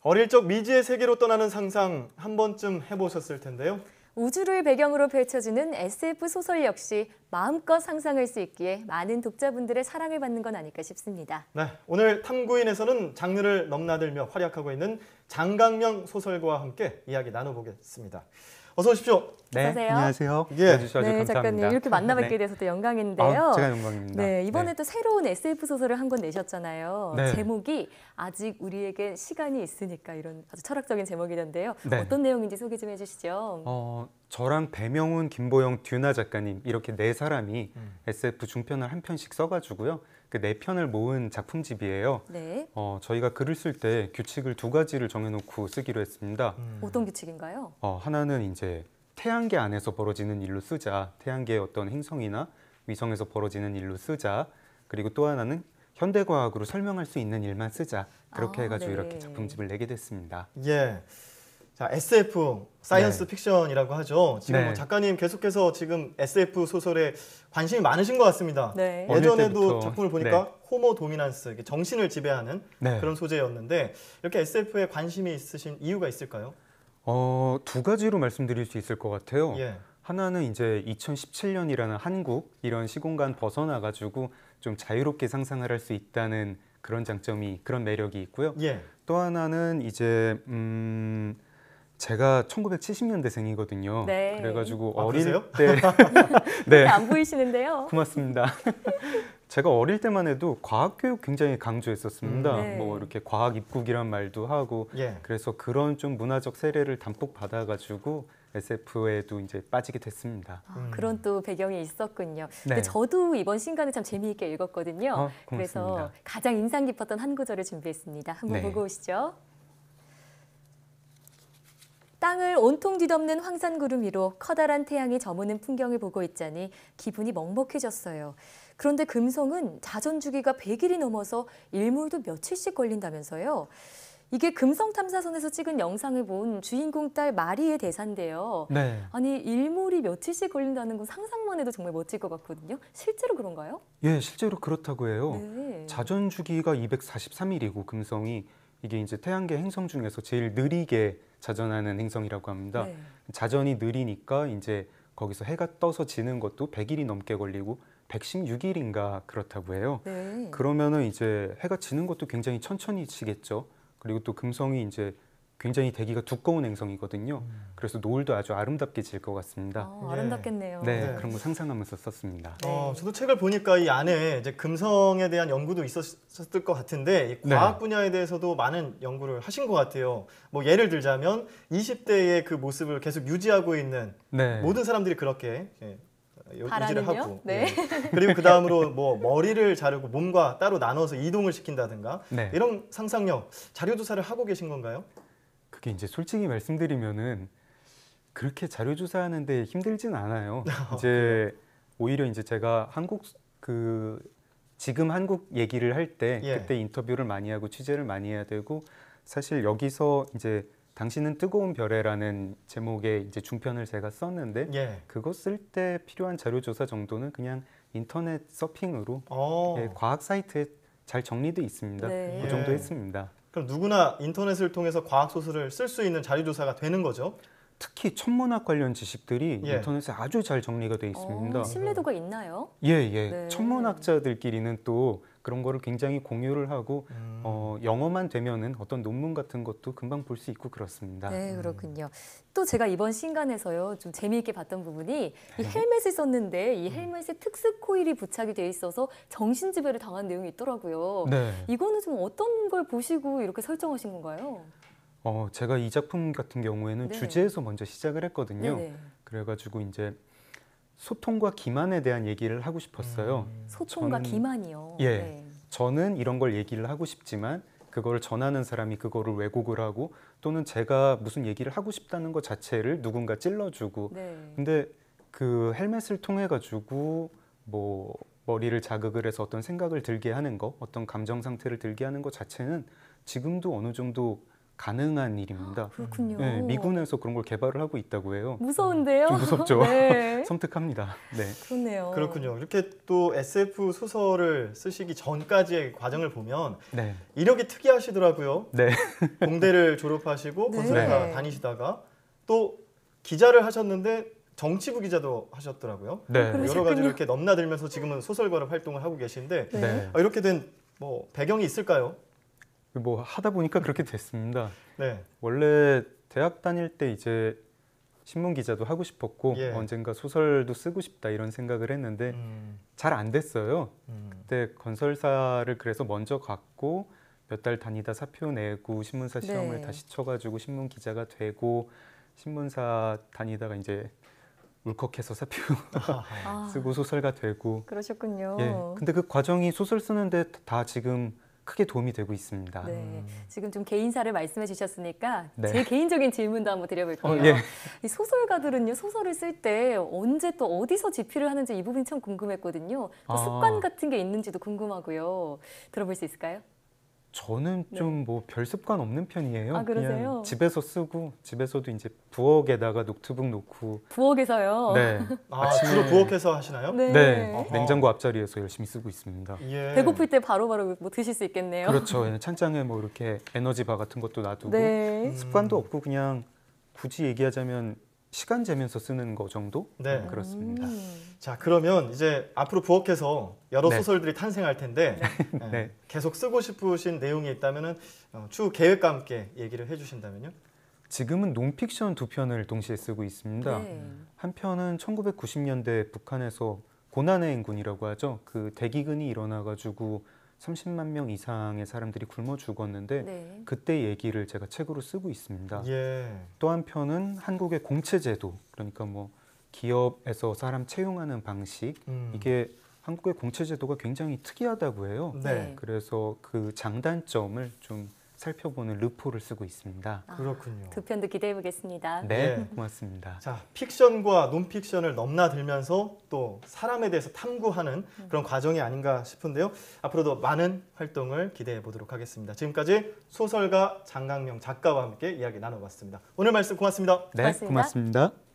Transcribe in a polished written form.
어릴 적 미지의 세계로 떠나는 상상 한 번쯤 해보셨을 텐데요. 우주를 배경으로 펼쳐지는 SF 소설 역시 마음껏 상상할 수 있기에 많은 독자분들의 사랑을 받는 건 아닐까 싶습니다. 네, 오늘 탐구인에서는 장르를 넘나들며 활약하고 있는 장강명 소설가와 함께 이야기 나눠보겠습니다. 어서 오십시오. 네, 어서오세요. 안녕하세요. 예. 불러주셔서 네, 감사합니다. 작가님 이렇게 만나뵙게 돼서 또 영광인데요. 제가 영광입니다. 네, 이번에 또 새로운 SF 소설을 한 권 내셨잖아요. 네. 제목이 아직 우리에게 시간이 있으니까 이런 아주 철학적인 제목이던데요. 네. 어떤 내용인지 소개 좀 해주시죠. 저랑 배명훈, 김보영, 듀나 작가님 이렇게 네 사람이 SF 중편을 한 편씩 써가지고요. 그 네 편을 모은 작품집이에요. 네. 저희가 글을 쓸 때 규칙을 두 가지를 정해놓고 쓰기로 했습니다. 어떤 규칙인가요? 하나는 이제 태양계 안에서 벌어지는 일로 쓰자. 태양계의 어떤 행성이나 위성에서 벌어지는 일로 쓰자. 그리고 또 하나는 현대과학으로 설명할 수 있는 일만 쓰자. 그렇게 해가지고 네. 이렇게 작품집을 내게 됐습니다. 예. 자, SF, 사이언스 픽션이라고 하죠. 지금 네. 뭐 작가님 계속해서 지금 SF 소설에 관심이 많으신 것 같습니다. 네. 예전에도 어릴 때부터, 작품을 보니까 호모 도미난스, 이게 정신을 지배하는 네. 그런 소재였는데 이렇게 SF에 관심이 있으신 이유가 있을까요? 두 가지로 말씀드릴 수 있을 것 같아요. 예. 하나는 이제 2017년이라는 한국 이런 시공간 벗어나가지고 좀 자유롭게 상상을 할 수 있다는 그런 장점이 그런 매력이 있고요. 예. 또 하나는 이제 제가 1970년대생이거든요. 네. 그래가지고 아, 어릴 그러세요? 때 네, 안 보이시는데요. 고맙습니다. 제가 어릴 때만 해도 과학 교육 굉장히 강조했었습니다. 네. 뭐 이렇게 과학 입국이란 말도 하고 예. 그래서 그런 좀 문화적 세례를 담뿍 받아가지고 SF에도 이제 빠지게 됐습니다. 그런 또 배경이 있었군요. 네. 근데 저도 이번 신간을 참 재미있게 읽었거든요. 그래서 고맙습니다. 가장 인상 깊었던 한 구절을 준비했습니다. 한번 네. 보고 오시죠. 땅을 온통 뒤덮는 황산구름 위로 커다란 태양이 저무는 풍경을 보고 있자니 기분이 먹먹해졌어요. 그런데 금성은 자전주기가 100일이 넘어서 일몰도 며칠씩 걸린다면서요. 이게 금성 탐사선에서 찍은 영상을 본 주인공 딸 마리의 대사인데요. 네. 아니 일몰이 며칠씩 걸린다는 건 상상만 해도 정말 멋질 것 같거든요. 실제로 그런가요? 예, 실제로 그렇다고 해요. 네. 자전 주기가 243일이고 금성이 이게 이제 태양계 행성 중에서 제일 느리게 자전하는 행성이라고 합니다. 네. 자전이 느리니까 이제 거기서 해가 떠서 지는 것도 100일이 넘게 걸리고 116일인가 그렇다고 해요. 네. 그러면은 이제 해가 지는 것도 굉장히 천천히 지겠죠. 그리고 또 금성이 이제 굉장히 대기가 두꺼운 행성이거든요. 그래서 노을도 아주 아름답게 질 것 같습니다. 아름답겠네요. 네, 네. 그런 거 상상하면서 썼습니다. 저도 책을 보니까 이 안에 이제 금성에 대한 연구도 있었을 것 같은데 이 과학 네. 분야에 대해서도 많은 연구를 하신 것 같아요. 뭐 예를 들자면 20대의 그 모습을 계속 유지하고 있는 네. 모든 사람들이 그렇게 유지를 바라는요? 하고 네. 그리고 그 다음으로 뭐 머리를 자르고 몸과 따로 나눠서 이동을 시킨다든가 네. 이런 상상력 자료 조사를 하고 계신 건가요? 그게 이제 솔직히 말씀드리면은 그렇게 자료 조사하는데 힘들진 않아요. 이제 오히려 이제 제가 지금 한국 얘기를 할 때 예. 그때 인터뷰를 많이 하고 취재를 많이 해야 되고 사실 여기서 이제 당신은 뜨거운 별에라는 제목의 이제 중편을 제가 썼는데 예. 그거 쓸 때 필요한 자료 조사 정도는 그냥 인터넷 서핑으로 어. 과학 사이트에 잘 정리돼 있습니다. 네. 그 정도 예. 했습니다. 그럼 누구나 인터넷을 통해서 과학 소설을 쓸 수 있는 자료 조사가 되는 거죠? 특히 천문학 관련 지식들이 예. 인터넷에 아주 잘 정리가 돼 있습니다. 신뢰도가 있나요? 예. 네. 천문학자들끼리는 또 그런 거를 굉장히 공유를 하고 영어만 되면은 어떤 논문 같은 것도 금방 볼 수 있고 그렇습니다. 네, 그렇군요. 또 제가 이번 신간에서요, 좀 재미있게 봤던 부분이 이 헬멧을 썼는데 이 헬멧에 특수 코일이 부착이 돼 있어서 정신지배를 당한 내용이 있더라고요. 네. 이거는 좀 어떤 걸 보시고 이렇게 설정하신 건가요? 제가 이 작품 같은 경우에는 네. 주제에서 먼저 시작을 했거든요. 네네. 그래가지고 이제 소통과 기만에 대한 얘기를 하고 싶었어요. 소통과 저는- 기만이요. 예. 네. 저는 이런 걸 얘기를 하고 싶지만 그거를 전하는 사람이 그거를 왜곡을 하고 또는 제가 무슨 얘기를 하고 싶다는 것 자체를 누군가 찔러주고 네. 근데 그 헬멧을 통해 가지고 뭐 머리를 자극을 해서 어떤 생각을 들게 하는 거 어떤 감정 상태를 들게 하는 것 자체는 지금도 어느 정도 가능한 일입니다. 그렇군요. 네, 미군에서 그런 걸 개발을 하고 있다고 해요. 무서운데요? 좀 무섭죠. 네. 섬뜩합니다. 네. 그렇네요. 그렇군요. 이렇게 또 SF 소설을 쓰시기 전까지의 과정을 보면 네. 이력이 특이하시더라고요. 네. 공대를 졸업하시고 네. 건설사 네. 다니시다가 또 기자를 하셨는데 정치부 기자도 하셨더라고요. 네. 여러 그러셨군요. 가지로 이렇게 넘나들면서 지금은 소설가로 활동을 하고 계신데 네. 네. 이렇게 된 뭐 배경이 있을까요? 뭐 하다 보니까 그렇게 됐습니다. 네. 원래 대학 다닐 때 이제 신문 기자도 하고 싶었고 예. 언젠가 소설도 쓰고 싶다 이런 생각을 했는데 잘 안 됐어요. 그때 건설사를 그래서 먼저 갔고 몇 달 다니다 사표 내고 신문사 시험을 네. 다시 쳐가지고 신문 기자가 되고 신문사 다니다가 이제 울컥해서 사표 아, 쓰고 소설가 되고 그러셨군요. 예. 근데 그 과정이 소설 쓰는데 다 지금 크게 도움이 되고 있습니다. 네, 지금 좀 개인사를 말씀해 주셨으니까 네. 제 개인적인 질문도 한번 드려볼게요. 예. 이 소설가들은요, 소설을 쓸 때 언제 또 어디서 집필을 하는지 이 부분이 참 궁금했거든요. 또 아. 습관 같은 게 있는지도 궁금하고요. 들어볼 수 있을까요? 저는 좀 뭐 별 습관 없는 편이에요. 아, 그러세요? 그냥 집에서 쓰고 집에서도 이제 부엌에다가 노트북 놓고 부엌에서요. 네. 아, 아침에- 주로 부엌에서 하시나요? 네. 네. 어허. 냉장고 앞자리에서 열심히 쓰고 있습니다. 예. 배고플 때 바로바로 뭐 드실 수 있겠네요. 그렇죠. 그냥 찬장에 뭐 이렇게 에너지바 같은 것도 놔두고 네. 습관도 없고 그냥 굳이 얘기하자면 시간 재면서 쓰는 거 정도? 네. 그렇습니다. 자, 그러면 이제 앞으로 부엌에서 여러 네. 소설들이 탄생할 텐데 네. 계속 쓰고 싶으신 내용이 있다면은 추후 계획과 함께 얘기를 해주신다면요? 지금은 논픽션 2편을 동시에 쓰고 있습니다. 네. 한 편은 1990년대 북한에서 고난의 행군이라고 하죠. 그 대기근이 일어나가지고 30만 명 이상의 사람들이 굶어 죽었는데 네. 그때 얘기를 제가 책으로 쓰고 있습니다. 예. 또 한편은 한국의 공채제도, 그러니까 뭐 기업에서 사람 채용하는 방식, 이게 한국의 공채제도가 굉장히 특이하다고 해요. 네. 그래서 그 장단점을 좀 살펴보는 르포를 쓰고 있습니다. 그렇군요. 두 편도 기대해 보겠습니다. 네, 네. 고맙습니다. 자, 픽션과 논픽션을 넘나들면서 또 사람에 대해서 탐구하는 그런 과정이 아닌가 싶은데요. 앞으로도 많은 활동을 기대해 보도록 하겠습니다. 지금까지 소설가 장강명 작가와 함께 이야기 나눠봤습니다. 오늘 말씀 고맙습니다. 네, 고맙습니다. 고맙습니다.